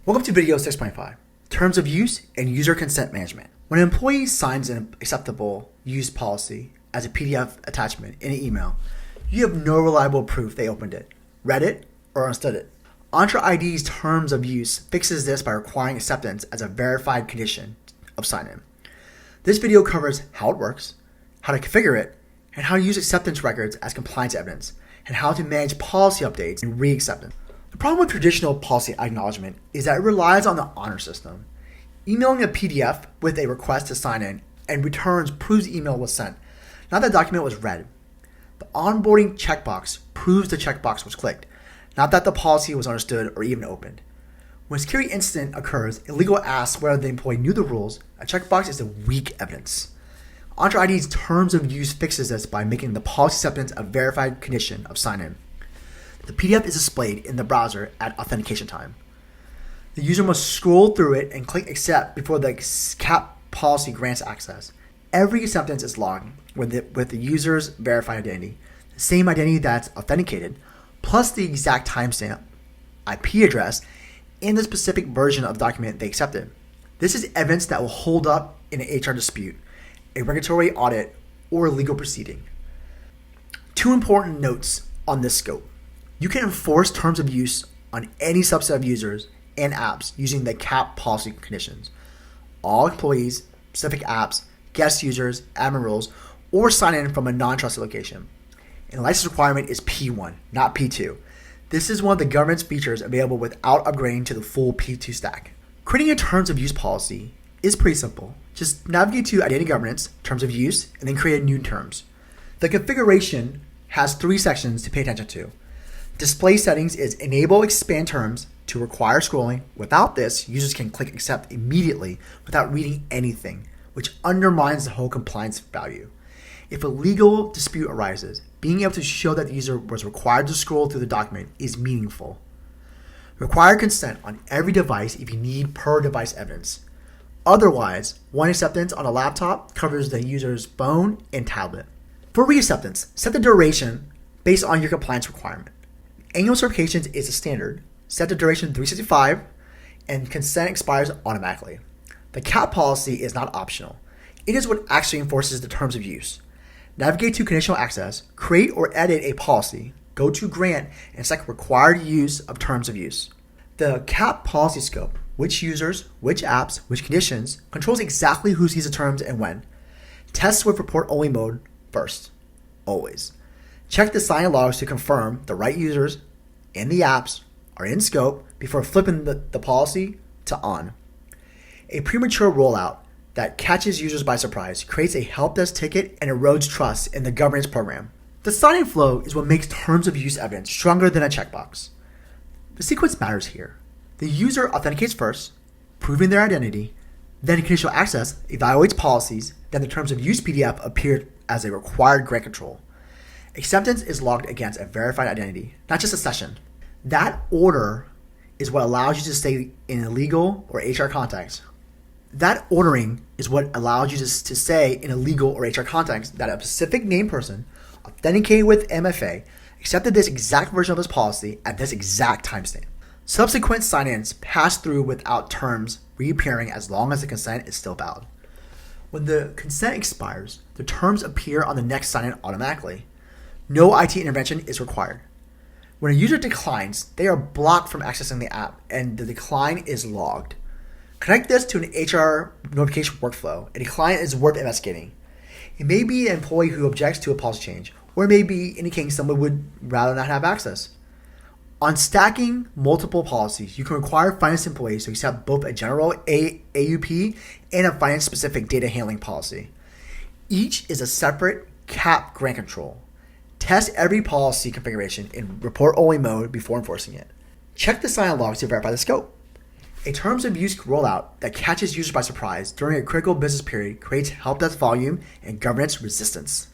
Welcome to video 6.5, Terms of Use and User Consent Management. When an employee signs an acceptable use policy as a PDF attachment in an email, you have no reliable proof they opened it, read it, or understood it. Entra ID's Terms of Use fixes this by requiring acceptance as a verified condition of sign-in. This video covers how it works, how to configure it, and how to use acceptance records as compliance evidence, and how to manage policy updates and re-acceptance. The problem with traditional policy acknowledgement is that it relies on the honor system. Emailing a PDF with a request to sign in and returns proves email was sent, not that the document was read. The onboarding checkbox proves the checkbox was clicked, not that the policy was understood or even opened. When a security incident occurs, a legal asks whether the employee knew the rules. A checkbox is a weak evidence. Entra ID's Terms of Use fixes this by making the policy acceptance a verified condition of sign-in. The PDF is displayed in the browser at authentication time. The user must scroll through it and click accept before the CAP policy grants access. Every acceptance is logged with the user's verified identity, the same identity that's authenticated, plus the exact timestamp, IP address, and the specific version of the document they accepted. This is evidence that will hold up in an HR dispute, a regulatory audit, or a legal proceeding. Two important notes on this scope. You can enforce terms of use on any subset of users and apps using the CAP policy conditions. All employees, specific apps, guest users, admin roles, or sign in from a non-trusted location. And the license requirement is P1, not P2. This is one of the government's features available without upgrading to the full P2 stack. Creating a terms of use policy is pretty simple. Just navigate to Identity Governance, Terms of Use, and then create new terms. The configuration has three sections to pay attention to. Display settings is enable expand terms to require scrolling. Without this, users can click accept immediately without reading anything, which undermines the whole compliance value. If a legal dispute arises, being able to show that the user was required to scroll through the document is meaningful. Require consent on every device if you need per device evidence. Otherwise, one acceptance on a laptop covers the user's phone and tablet. For reacceptance, set the duration based on your compliance requirement. Annual certifications is a standard. Set the duration 365 and consent expires automatically. The CAP policy is not optional. It is what actually enforces the terms of use. Navigate to Conditional Access, create or edit a policy, go to Grant, and select Required Use of Terms of Use. The CAP policy scope, which users, which apps, which conditions, controls exactly who sees the terms and when. Test with report-only mode first, always. Check the sign logs to confirm the right users and the apps are in scope before flipping the policy to on. A premature rollout that catches users by surprise creates a help desk ticket and erodes trust in the governance program. The sign-in flow is what makes terms of use evidence stronger than a checkbox. The sequence matters here. The user authenticates first, proving their identity, then Conditional Access evaluates policies, then the terms of use PDF appears as a required grant control. Acceptance is logged against a verified identity, not just a session. That order is what allows you to stay in a legal or HR context. That ordering is what allows you to say in a legal or HR context that a specific named person authenticated with MFA accepted this exact version of this policy at this exact timestamp. Subsequent sign-ins pass through without terms reappearing as long as the consent is still valid. When the consent expires, the terms appear on the next sign-in automatically. No IT intervention is required. When a user declines, they are blocked from accessing the app and the decline is logged. Connect this to an HR notification workflow. A decline is worth investigating. It may be an employee who objects to a policy change, or it may be indicating someone would rather not have access. On stacking multiple policies, you can require finance employees to accept both a general AUP and a finance-specific data handling policy. Each is a separate CAP grant control. Test every policy configuration in report-only mode before enforcing it. Check the sign logs to verify the scope. A terms of use rollout that catches users by surprise during a critical business period creates help desk volume and governance resistance.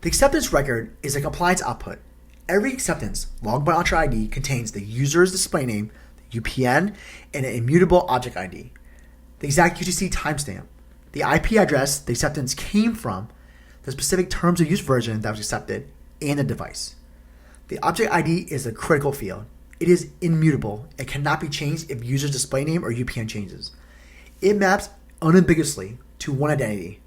The acceptance record is a compliance output. Every acceptance logged by Entra ID contains the user's display name, the UPN, and an immutable object ID, the exact UTC timestamp, the IP address the acceptance came from, the specific terms of use version that was accepted, and the device. The object ID is a critical field. It is immutable and cannot be changed if user's display name or UPN changes. It maps unambiguously to one identity.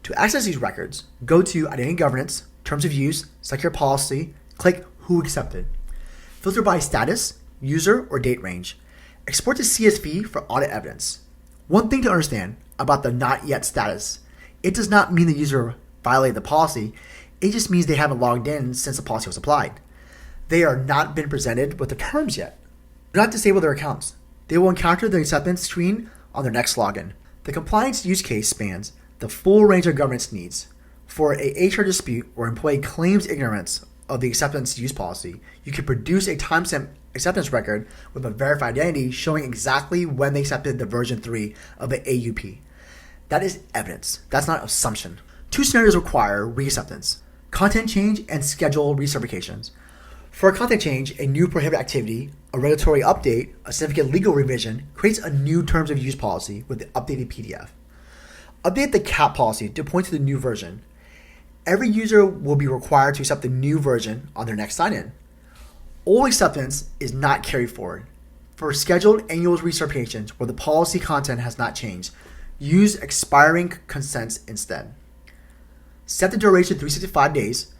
To access these records, go to Identity Governance, Terms of Use, select your policy, click Who Accepted. Filter by status, user, or date range. Export to CSV for audit evidence. One thing to understand about the not yet status, it does not mean the user violated the policy, it just means they haven't logged in since the policy was applied. They are not been presented with the terms yet. Do not disable their accounts. They will encounter the acceptance screen on their next login. The compliance use case spans the full range of governance needs. For a HR dispute or employee claims ignorance of the acceptance use policy, you can produce a timestamp acceptance record with a verified identity showing exactly when they accepted the version 3 of the AUP. That is evidence. That's not assumption. Two scenarios require reacceptance: content change and schedule recertifications. For a content change, a new prohibited activity, a regulatory update, a significant legal revision creates a new terms of use policy with the updated PDF. Update the CAP policy to point to the new version. Every user will be required to accept the new version on their next sign-in. Old acceptance is not carried forward. For scheduled annual recertifications where the policy content has not changed, use expiring consents instead. Set the duration to 365 days.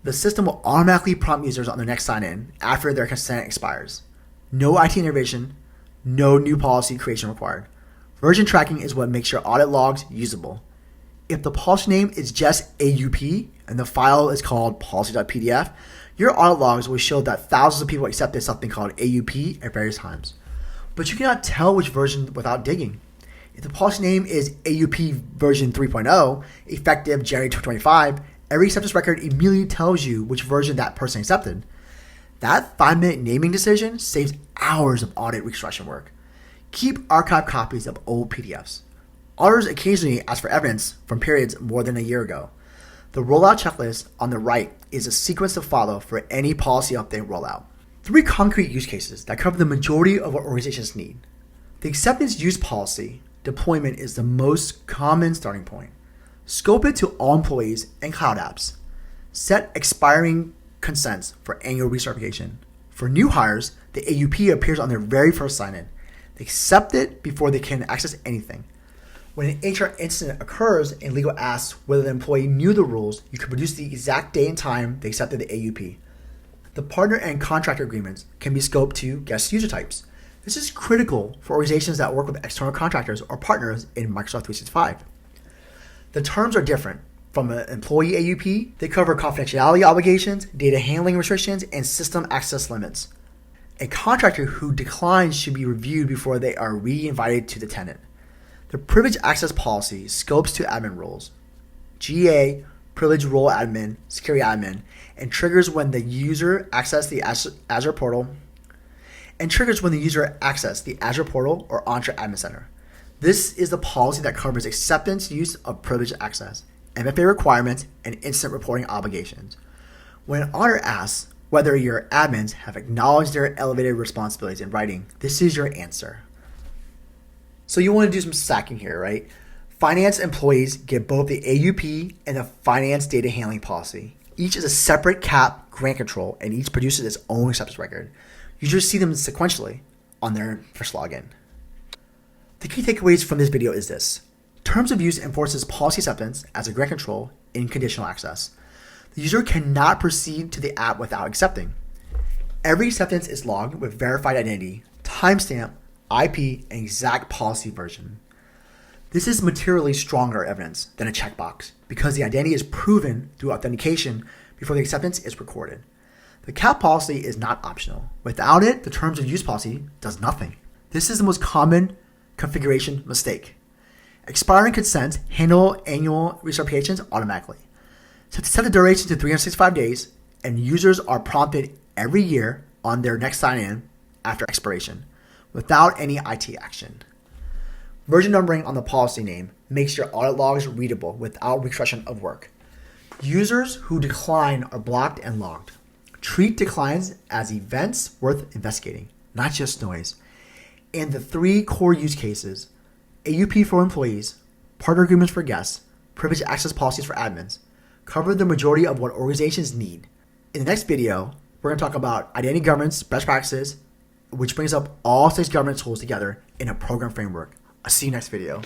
The system will automatically prompt users on their next sign-in after their consent expires. No IT innovation, no new policy creation required. Version tracking is what makes your audit logs usable. If the policy name is just AUP and the file is called policy.pdf, your audit logs will show that thousands of people accepted something called AUP at various times. But you cannot tell which version without digging. If the policy name is AUP version 3.0, effective January 2025, every acceptance record immediately tells you which version that person accepted. That 5-minute naming decision saves hours of audit reconstruction work. Keep archived copies of old PDFs. Auditors occasionally ask for evidence from periods more than a year ago. The rollout checklist on the right is a sequence to follow for any policy update rollout. 3 concrete use cases that cover the majority of what organizations need. The acceptance use policy deployment is the most common starting point. Scope it to all employees and cloud apps. Set expiring consents for annual recertification. For new hires, the AUP appears on their very first sign-in. They accept it before they can access anything. When an HR incident occurs and legal asks whether the employee knew the rules, you can produce the exact day and time they accepted the AUP. The partner and contractor agreements can be scoped to guest user types. This is critical for organizations that work with external contractors or partners in Microsoft 365. The terms are different. From an employee AUP, they cover confidentiality obligations, data handling restrictions, and system access limits. A contractor who declines should be reviewed before they are re-invited to the tenant. The privilege access policy scopes to admin roles, GA, privilege role admin, security admin, and triggers when the user access the Azure portal, or Entra Admin Center. This is the policy that covers acceptance use of privilege access, MFA requirements, and incident reporting obligations. When an auditor asks whether your admins have acknowledged their elevated responsibilities in writing, this is your answer. So you want to do some stacking here, right? Finance employees get both the AUP and the finance data handling policy. Each is a separate CAP grant control, and each produces its own acceptance record. You just see them sequentially on their first login. The key takeaways from this video is this. Terms of use enforces policy acceptance as a grant control in conditional access. The user cannot proceed to the app without accepting. Every acceptance is logged with verified identity, timestamp, IP, and exact policy version. This is materially stronger evidence than a checkbox because the identity is proven through authentication before the acceptance is recorded. The CAP policy is not optional. Without it, the terms of use policy does nothing. This is the most common configuration mistake. Expiring consents handle annual recertifications automatically. Set the duration to 365 days, and users are prompted every year on their next sign-in after expiration, without any IT action. Version numbering on the policy name makes your audit logs readable without reconstruction of work. Users who decline are blocked and logged. Treat declines as events worth investigating, not just noise. And the 3 core use cases, AUP for employees, partner agreements for guests, privilege access policies for admins, cover the majority of what organizations need. In the next video, we're going to talk about identity governance, best practices, which brings up all 6 governance tools together in a program framework. I'll see you next video.